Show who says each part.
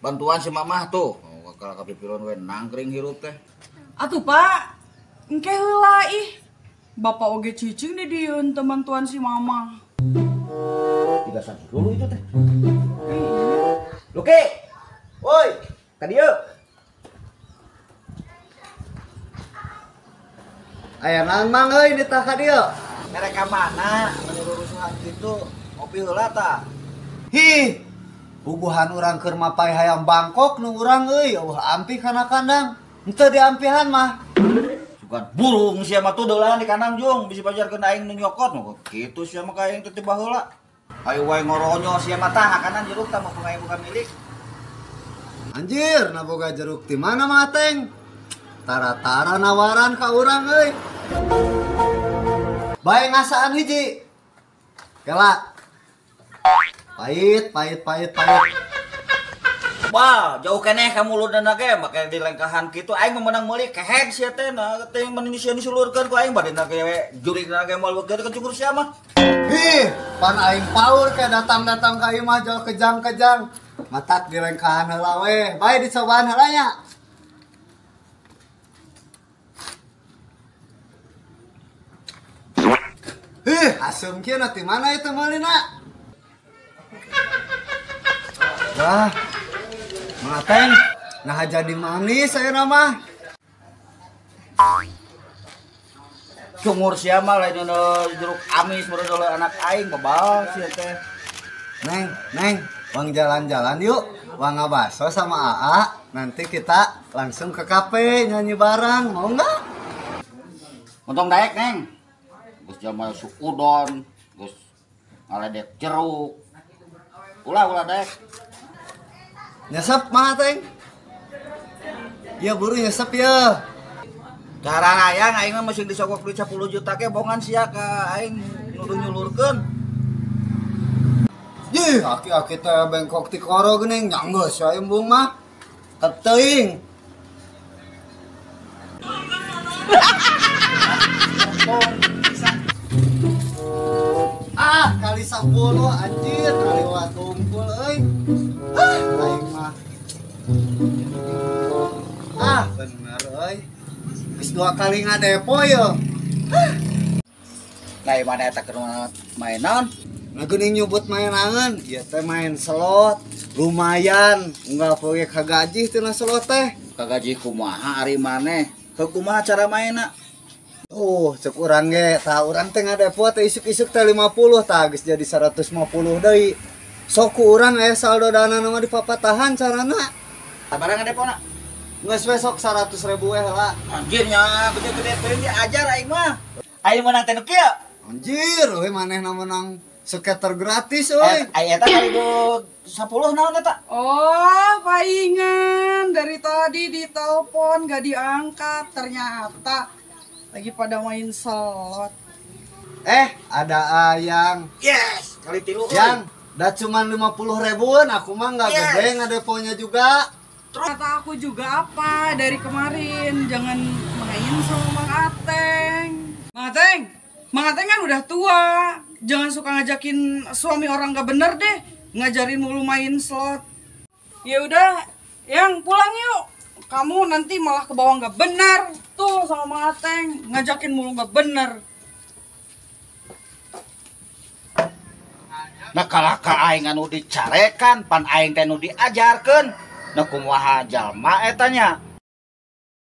Speaker 1: bantuan si mamah tuh. Oh, kalau kapipiron we nangkring hirup teh.
Speaker 2: Atuh Pak, engke heula ih. Bapak oge cicing deh dieun teman tuan si mama.
Speaker 1: Tidak sakit dulu itu teh. Luki, woi, ka dieu.
Speaker 3: Aya naon mang euy di tah ka dieu?
Speaker 1: Mereka mana menurusuhan gitu ngopi heula tah.
Speaker 3: Hi, bubuhan urang keur mapai hayam Bangkok nu urang euy, eueuh ampih kana kandang. Henteu diampihan mah.
Speaker 1: Bukan burung sia mah tuh deulan di kandang jung bisi pajarkeun aing nu nyokot nu kitu sia mah ka aing teh tiba heula. Hayu wae ngoronyo sia mah tah kanan jeruk tah mah aing bukan milik.
Speaker 3: Anjir, naboga jeruk di mana mah teng? Tara-tara nawaran ka urang euy. Bae ngasaan hiji. Kela. Pahit.
Speaker 1: Wah, jauh keneh ka mulutna ge make di lengkahan kitu aing meunang meuli keheg sia teh na teh manusia disulurkeun ku aing badena ge jurigna ge moal beugeur ke cukur sia mah.
Speaker 3: Ih, pan aing paur ke datang-datang ka ieu mah jol kejang-kejang. Matak di lengkahan heula we. Bae dicobaan heula nya. Asum kieu na ti mana itu meulina? Wah, Mateng, nah jadi manis saya nama.
Speaker 1: Cungur sia mah lain jeruk amis baru anak aing kebal sia teh.
Speaker 3: Neng, bang jalan-jalan yuk. Bang ngabaso sama AA. Nanti kita langsung ke kafe nyanyi bareng, mau nggak?
Speaker 1: Untung daek neng. Gus jamal sukudon, gus ngaledek jeruk. Ulah daek.
Speaker 3: Nyesep mah teng. Ya buru nyesep ya.
Speaker 1: Cara raya aing mah mesin disogok duit 10 juta ke bongan sia ka aing nuduh nyulurkeun.
Speaker 3: Jih, aki-aki teh bengkok ti koro geuning nyanggeus ya embung mah. Teteuing. Kali 10 anjir, kali watungkul euy. Aing mah. Bener euy. Geus 2 kali ngadepo ye.
Speaker 1: Lai mana eta keur mainan?
Speaker 3: Nah geuning nyebut mainangan, ieu teh main slot. Lumayan, enggak poe kagaji teh na slot teh.
Speaker 1: Kagaji kumaha ari maneh? Kumaha cara mainna?
Speaker 3: Cek urang ge, tah urang teh ngadepo teh isuk-isuk teh 50 tah geus jadi 150 deui. Sok ku urang aya saldo dana mah di papatahan carana.
Speaker 1: Sabaraha ngadepona?
Speaker 3: Geus we sok 100.000 we heula.
Speaker 1: Anjirnya gede-gede teh diajar aing mah. Aing menang teh nu kieu.
Speaker 3: Anjir, we manehna menang skater gratis euy.
Speaker 1: Aya eta 2010 naon eta?
Speaker 2: Oh, paingan dari tadi ditelepon gak diangkat, ternyata lagi pada main slot.
Speaker 3: Ada Ayang.
Speaker 1: Yes, kali 3.
Speaker 3: Yang dah cuman 50 ribuan, aku mah nggak gede ngadeponya juga.
Speaker 2: Kata aku juga apa dari kemarin, jangan main sama Mang Ateng. Mang Ateng kan udah tua, jangan suka ngajakin suami orang gak bener deh, ngajarin mulu main slot. Ya udah, yang pulang yuk. Kamu nanti malah ke bawah gak bener tuh sama Mang Ateng, ngajakin mulu gak bener.
Speaker 1: Nah kalaka aing anu dicarekan pan aing teh nu diajarkeun. Nah kumaha jalma eta nya?